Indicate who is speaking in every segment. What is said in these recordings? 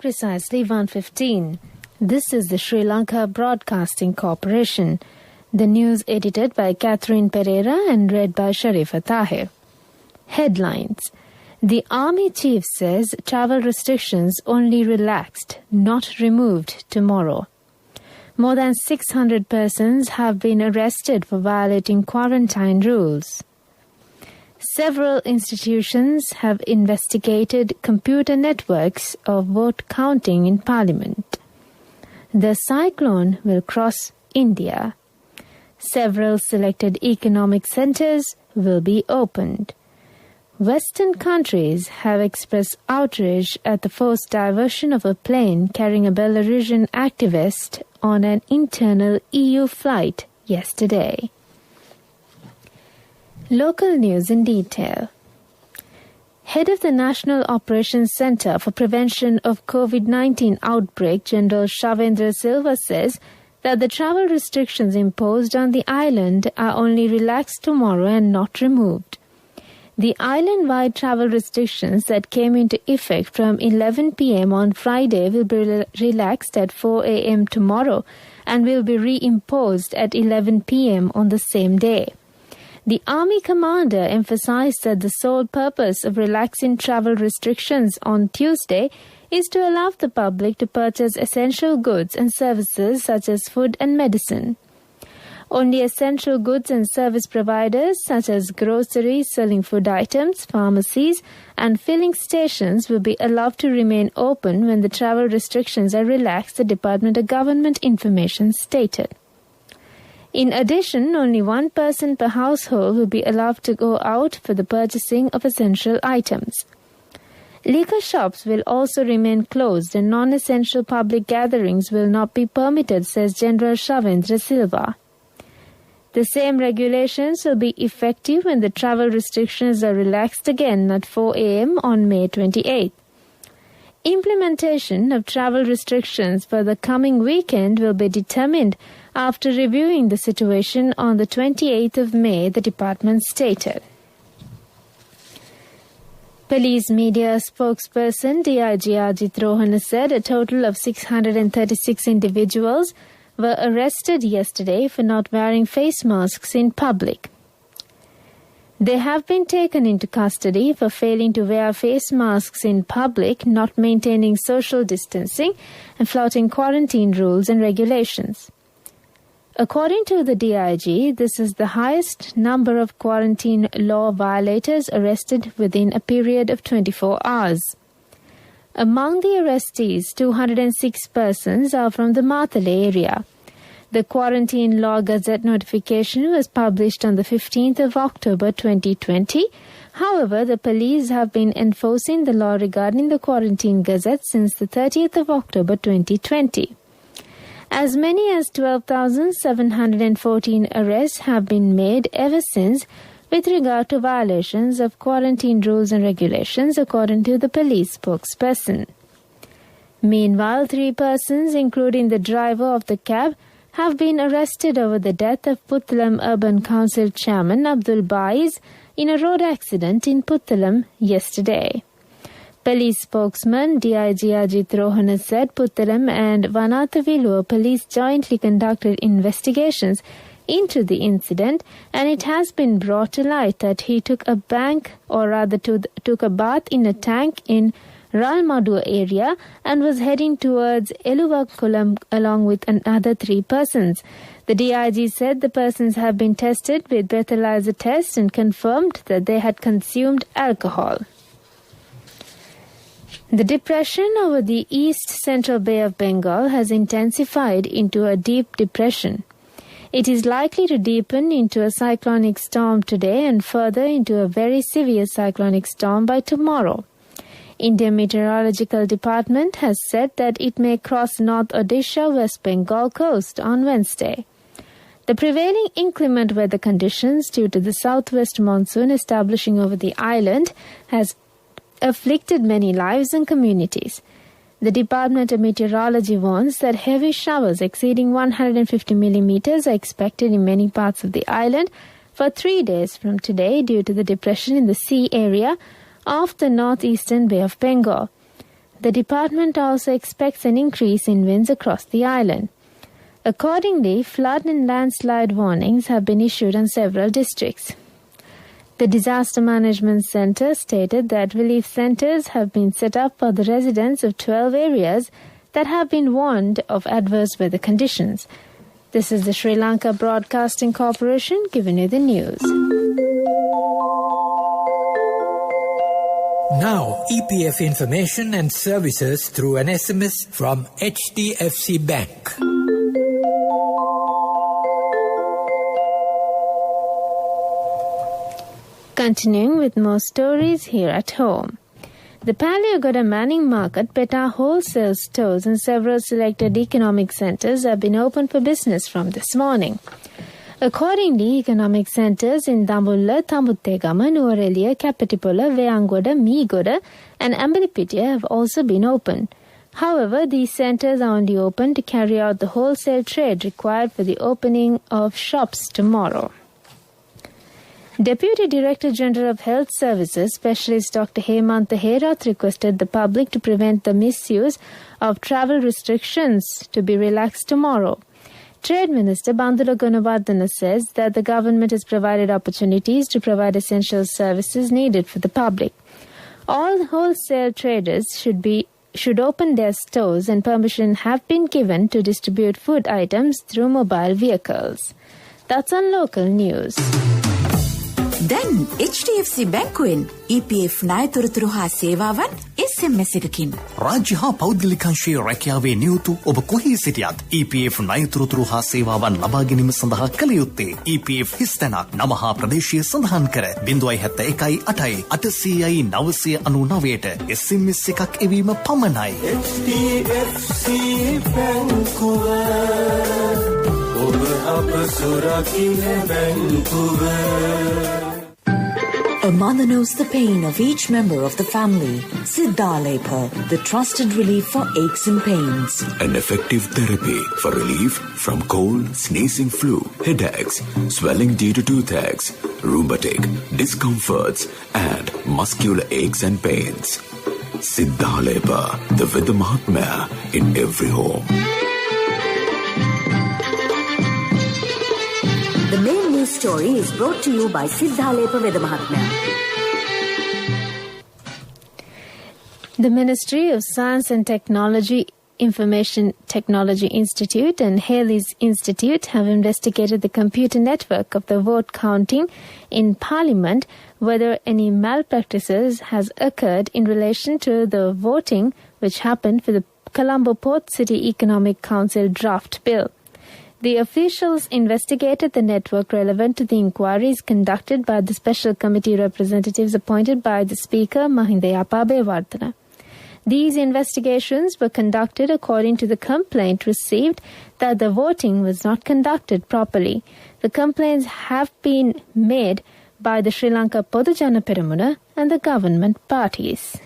Speaker 1: precisely 1:15. This is the Sri Lanka Broadcasting Corporation. The news edited by Catherine Pereira and read by Sharifa Tahir. Headlines. The Army Chief says travel restrictions only relaxed, not removed tomorrow. More than 600 persons have been arrested for violating quarantine rules. Several institutions have investigated computer networks of vote counting in Parliament. The cyclone will cross India. Several selected economic centers will be opened. Western countries have expressed outrage at the forced diversion of a plane carrying a Belarusian activist on an internal EU flight yesterday. Local news in detail. Head of the National Operations Centre for Prevention of COVID-19 Outbreak, General Shavendra Silva, says that the travel restrictions imposed on the island are only relaxed tomorrow and not removed. The island-wide travel restrictions that came into effect from 11 p.m. on Friday will be relaxed at 4 a.m. tomorrow and will be reimposed at 11 p.m. on the same day. The Army commander emphasized that the sole purpose of relaxing travel restrictions on Tuesday is to allow the public to purchase essential goods and services such as food and medicine. Only essential goods and service providers such as groceries selling food items, pharmacies, and filling stations will be allowed to remain open when the travel restrictions are relaxed, the Department of Government Information stated. In addition, only one person per household will be allowed to go out for the purchasing of essential items. Liquor shops will also remain closed and non-essential public gatherings will not be permitted, says General Shavendra Silva. The same regulations will be effective when the travel restrictions are relaxed again at 4 a.m. on May 28. Implementation of travel restrictions for the coming weekend will be determined after reviewing the situation on the 28th of May, the department stated. Police media spokesperson DIG Ajit Rohana said a total of 636 individuals were arrested yesterday for not wearing face masks in public. They have been taken into custody for failing to wear face masks in public, not maintaining social distancing, and flouting quarantine rules and regulations. According to the DIG, this is the highest number of quarantine law violators arrested within a period of 24 hours. Among the arrestees, 206 persons are from the Matale area. The Quarantine Law Gazette notification was published on the 15th of October 2020. However, the police have been enforcing the law regarding the Quarantine Gazette since the 30th of October 2020. As many as 12,714 arrests have been made ever since with regard to violations of quarantine rules and regulations, according to the police spokesperson. Meanwhile, 3 persons, including the driver of the cab, have been arrested over the death of Puttalam Urban Council Chairman Abdul Baiz in a road accident in Puttalam yesterday. Police spokesman DIG Ajit Rohana said Puttalam and Vanathavilua police jointly conducted investigations into the incident, and it has been brought to light that he took a bath in a tank in Ralmadu area and was heading towards Eluvakulam along with another 3 persons. The DIG said the persons have been tested with breathalyzer tests and confirmed that they had consumed alcohol. The depression over the East Central Bay of Bengal has intensified into a deep depression. It is likely to deepen into a cyclonic storm today and further into a very severe cyclonic storm by tomorrow. Indian Meteorological Department has said that it may cross North Odisha, West Bengal coast on Wednesday. The prevailing inclement weather conditions due to the southwest monsoon establishing over the island has afflicted many lives and communities. The Department of Meteorology warns that heavy showers exceeding 150 millimeters are expected in many parts of the island for 3 days from today due to the depression in the sea area off the northeastern Bay of Bengal. The department also expects an increase in winds across the island. Accordingly, flood and landslide warnings have been issued on several districts. The Disaster Management Centre stated that relief centres have been set up for the residents of 12 areas that have been warned of adverse weather conditions. This is the Sri Lanka Broadcasting Corporation giving you the news.
Speaker 2: Now, EPF information and services through an SMS from HDFC Bank.
Speaker 1: Continuing with more stories here at home. The Paliagoda Manning Market, Peta wholesale stores and several selected economic centres have been open for business from this morning. Accordingly, economic centres in Dambulla, Tambuttegama, Nuwareliya, Kapetipola, Veyangoda, Meegoda and Ambalipitia have also been open. However, these centres are only open to carry out the wholesale trade required for the opening of shops tomorrow. Deputy Director General of Health Services, Specialist Dr. Hemantha Herath, requested the public to prevent the misuse of travel restrictions to be relaxed tomorrow. Trade Minister Bandula Gunawardena says that the government has provided opportunities to provide essential services needed for the public. All wholesale traders should open their stores and permission have been given to distribute food items through mobile vehicles. That's on local news.
Speaker 3: Then HDFC බැංකුවෙන් EPF ණයතොරතුරු හා සේවාවන් SMS එකකින්
Speaker 4: රාජ්‍ය හා පෞද්ගලිකංශයේ රැකියාවේ නියුතු ඔබ කොහේ සිටියත් EPF ණයතොරතුරු හා සේවාවන් ලබා ගැනීම සඳහා කළ යුත්තේ EPF හිස්තැනක් නම හා ප්‍රදේශය සඳහන් කර 071 800 999ට SMS එකක් එවීම පමණයි.
Speaker 5: HDFC බැංකුව ඔබ අප සුරකින්න බැංකුව.
Speaker 3: A mother knows the pain of each member of the family. Siddhalepa, the trusted relief for aches and pains.
Speaker 6: An effective therapy for relief from cold, sneezing, flu, headaches, swelling due to toothaches, rheumatic, discomforts, and muscular aches and pains. Siddhalepa, the Vedha Mahatmya in every home.
Speaker 3: The main news story is brought to you by Siddhalepa Vedha Mahatmya.
Speaker 1: The Ministry of Science and Technology, Information Technology Institute and Haley's Institute have investigated the computer network of the vote counting in Parliament, whether any malpractices has occurred in relation to the voting which happened for the Colombo Port City Economic Council draft bill. The officials investigated the network relevant to the inquiries conducted by the special committee representatives appointed by the Speaker, Mahinda Abeyewardena. These investigations were conducted according to the complaint received that the voting was not conducted properly. The complaints have been made by the Sri Lanka Podujana Peramuna and the government parties.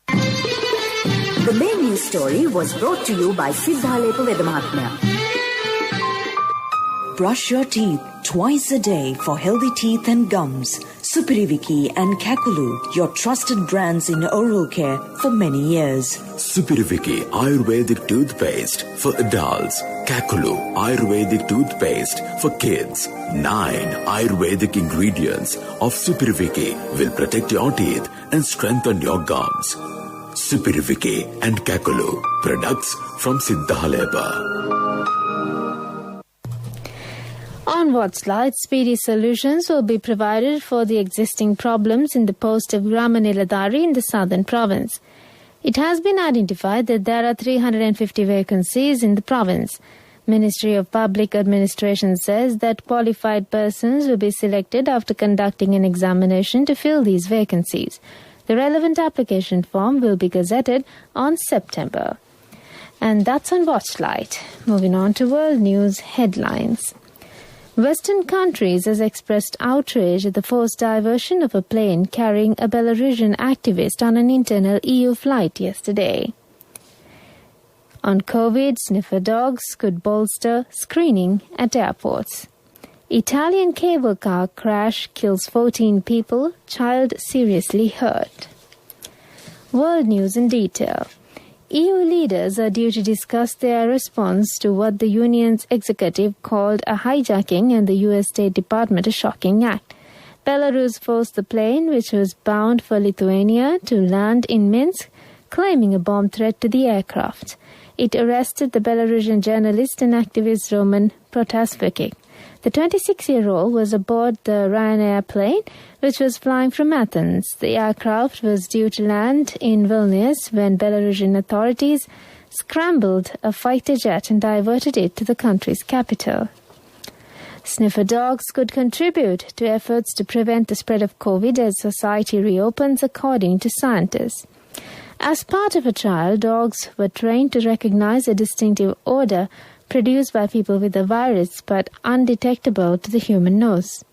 Speaker 3: The main news story was brought to you by Siddhalepa Vedha Mahatmya. Brush your teeth twice a day for healthy teeth and gums. Supiriviki and Kakulu, your trusted brands in oral care for many years.
Speaker 6: Supiriviki Ayurvedic toothpaste for adults. Kakulu Ayurvedic toothpaste for kids. 9 Ayurvedic ingredients of Supiriviki will protect your teeth and strengthen your gums. Supiriviki and Kakulu, products from Siddhalepa.
Speaker 1: On what's light, speedy solutions will be provided for the existing problems in the post of Grama Niladhari in the southern province. It has been identified that there are 350 vacancies in the province. Ministry of Public Administration says that qualified persons will be selected after conducting an examination to fill these vacancies. The relevant application form will be gazetted on September. And that's on Watchlight. Moving on to world news headlines. Western countries has expressed outrage at the forced diversion of a plane carrying a Belarusian activist on an internal EU flight yesterday. On COVID, sniffer dogs could bolster screening at airports. Italian cable car crash kills 14 people, child seriously hurt. World news in detail. EU leaders are due to discuss their response to what the Union's executive called a hijacking and the US State Department a shocking act. Belarus forced the plane, which was bound for Lithuania, to land in Minsk, claiming a bomb threat to the aircraft. It arrested the Belarusian journalist and activist Roman Protasevich. The 26-year-old was aboard the Ryanair plane, which was flying from Athens. The aircraft was due to land in Vilnius when Belarusian authorities scrambled a fighter jet and diverted it to the country's capital. Sniffer dogs could contribute to efforts to prevent the spread of COVID as society reopens, according to scientists. As part of a trial, dogs were trained to recognize a distinctive odor produced by people with the virus but undetectable to the human nose.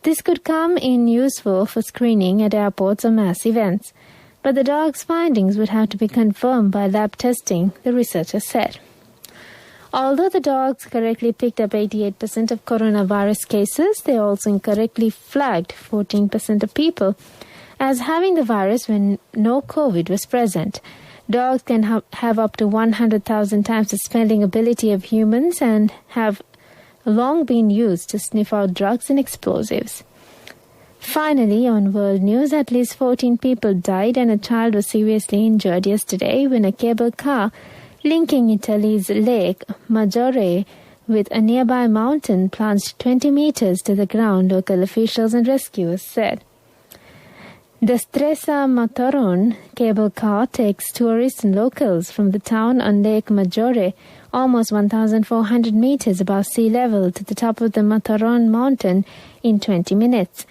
Speaker 1: This could come in useful for screening at airports or mass events, but the dog's findings would have to be confirmed by lab testing, the researchers said. Although the dogs correctly picked up 88% of coronavirus cases, they also incorrectly flagged 14% of people as having the virus when no COVID was present. Dogs can have up to 100,000 times the smelling ability of humans and have long been used to sniff out drugs and explosives. Finally, on world news, at least 14 people died and a child was seriously injured yesterday when a cable car linking Italy's Lake Maggiore with a nearby mountain plunged 20 meters to the ground, local officials and rescuers said. The Stresa Mataron cable car takes tourists and locals from the town on Lake Maggiore, almost 1,400 meters above sea level, to the top of the Mataron mountain in 20 minutes.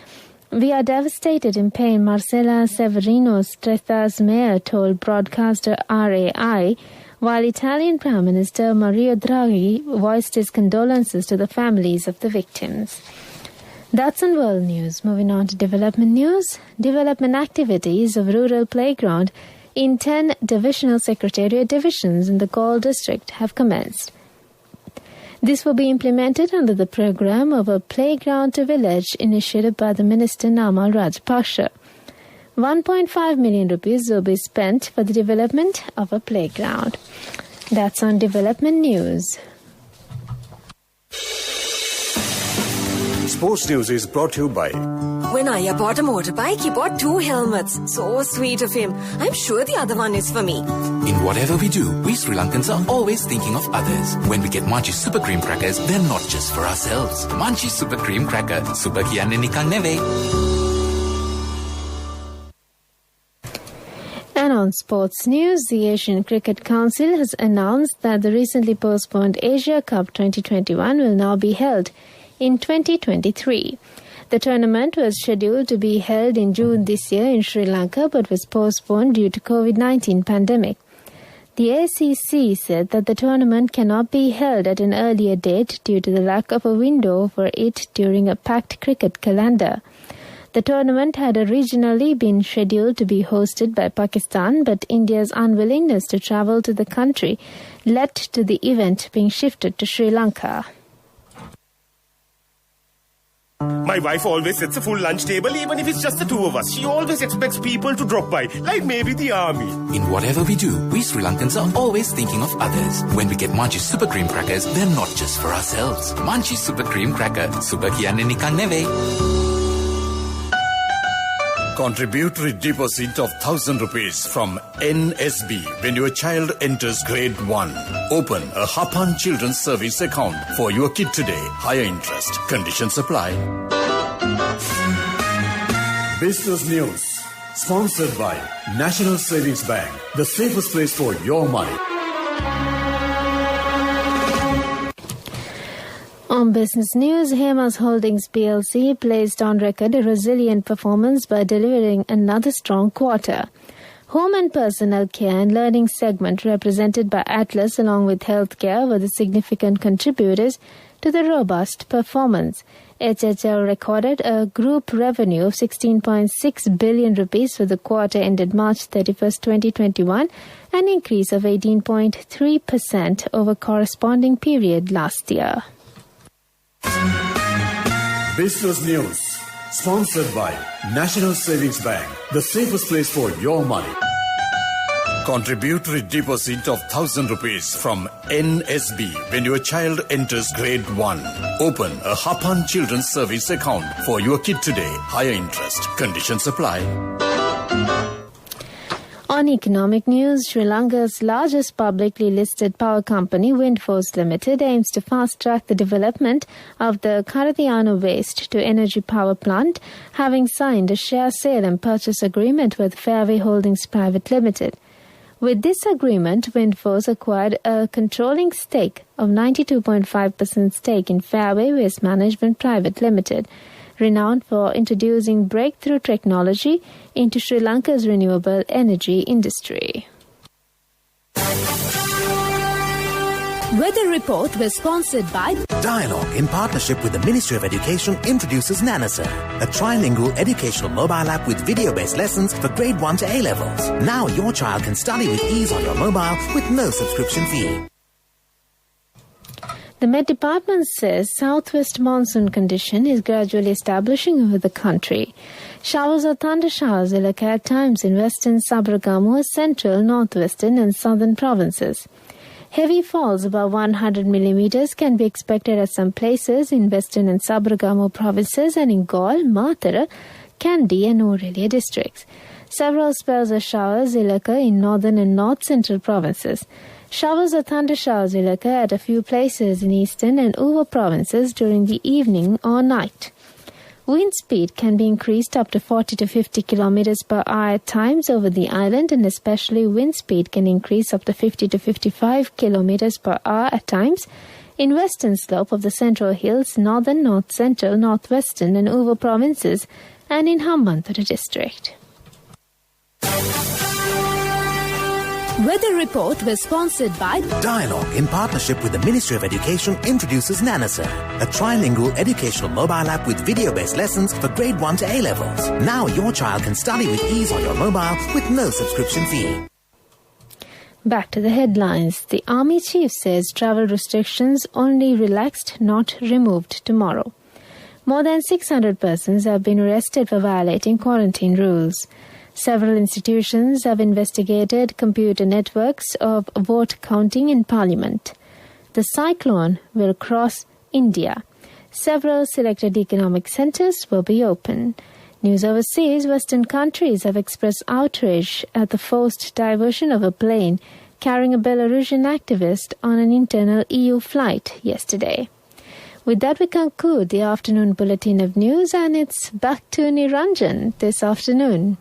Speaker 1: We are devastated and in pain, Marcella Severino, Stresa's mayor, told broadcaster RAI, while Italian Prime Minister Mario Draghi voiced his condolences to the families of the victims. That's on world news. Moving on to development news. Development activities of rural playground in 10 divisional secretariat divisions in the Galle district have commenced. This will be implemented under the program of a Playground to Village initiated by the Minister Namal Rajapaksa. 1.5 million rupees will be spent for the development of a playground. That's on development news.
Speaker 7: Sports News is brought to you by...
Speaker 8: When Aya bought a motorbike, he bought 2 helmets. So sweet of him. I'm sure the other one is for me.
Speaker 9: In whatever we do, we Sri Lankans are always thinking of others. When we get Manchi Super Cream Crackers, they're not just for ourselves. Manchi Super Cream Cracker. Super kiyanne nikan neve. And on sports news, the Asian Cricket Council has announced that the recently postponed Asia Cup 2021 will now be held in 2023. The tournament was scheduled to be held in June this year in Sri Lanka but was postponed due to COVID-19 pandemic. The ACC said that the tournament cannot be held at an earlier date due to the lack of a window for it during a packed cricket calendar. The tournament had originally been scheduled to be hosted by Pakistan, but India's unwillingness to travel to the country led to the event being shifted to Sri Lanka.
Speaker 7: My wife always sets a full lunch table even if it's just the 2 of us. She always expects people to drop by, like maybe the army.
Speaker 9: In whatever we do, we Sri Lankans are always thinking of others. When we get Manchi Super Cream Crackers, they're not just for ourselves. Manchi Super Cream Cracker. Super kiyanne nikan neve.
Speaker 7: Contributory deposit of 1,000 rupees from NSB when your child enters grade 1. Open a Hapan Children's Service account for your kid today. Higher interest. Conditions apply. Business News. Sponsored by National Savings Bank. The safest place for your money.
Speaker 1: On business news, Hemas Holdings plc placed on record a resilient performance by delivering another strong quarter. Home and personal care and learning segment represented by Atlas along with healthcare were the significant contributors to the robust performance. HHL recorded a group revenue of 16.6 billion rupees for the quarter ended March 31st, 2021, an increase of 18.3% over corresponding period last year.
Speaker 7: Business News. Sponsored by National Savings Bank. The safest place for your money. Contributory deposit of 1,000 rupees from NSB when your child enters grade 1. Open a Hapan Children's Service account for your kid today. Higher interest. Conditions apply.
Speaker 1: On economic news, Sri Lanka's largest publicly listed power company, Windforce Limited, aims to fast-track the development of the Karathiana waste-to-energy power plant, having signed a share sale and purchase agreement with Fairway Holdings Private Limited. With this agreement, Windforce acquired a controlling stake of 92.5% stake in Fairway Waste Management Private Limited, renowned for introducing breakthrough technology into Sri Lanka's renewable energy industry.
Speaker 10: Weather Report was sponsored by
Speaker 11: Dialogue in partnership with the Ministry of Education introduces Nanasa, a trilingual educational mobile app with video-based lessons for grade 1 to A-levels. Now your child can study with ease on your mobile with no subscription fee.
Speaker 1: The Met Department says southwest monsoon condition is gradually establishing over the country. Showers or thunder showers will occur at times in western Sabaragamu, central, northwestern and southern provinces. Heavy falls above 100 millimeters can be expected at some places in western and Sabaragamu provinces and in Galle, Matara, Kandy and Orelia districts. Several spells of showers will occur in northern and north-central provinces. Showers or thunder showers will occur at a few places in eastern and Uva provinces during the evening or night. Wind speed can be increased up to 40 to 50 kilometers per hour at times over the island, and especially wind speed can increase up to 50 to 55 kilometers per hour at times in western slope of the Central Hills, northern, north-central, northwestern and Uva provinces, and in Hambantota district.
Speaker 10: Weather Report was sponsored by
Speaker 11: Dialogue in partnership with the Ministry of Education introduces Nanasa, a trilingual educational mobile app with video-based lessons for grade 1 to A-levels. Now your child can study with ease on your mobile with no subscription fee.
Speaker 1: Back to the headlines. The Army Chief says travel restrictions only relaxed, not removed tomorrow. More than 600 persons have been arrested for violating quarantine rules. Several institutions have investigated computer networks of vote counting in Parliament. The cyclone will cross India. Several selected economic centres will be open. News overseas, Western countries have expressed outrage at the forced diversion of a plane carrying a Belarusian activist on an internal EU flight yesterday. With that, we conclude the afternoon bulletin of news, and it's back to Niranjan this afternoon.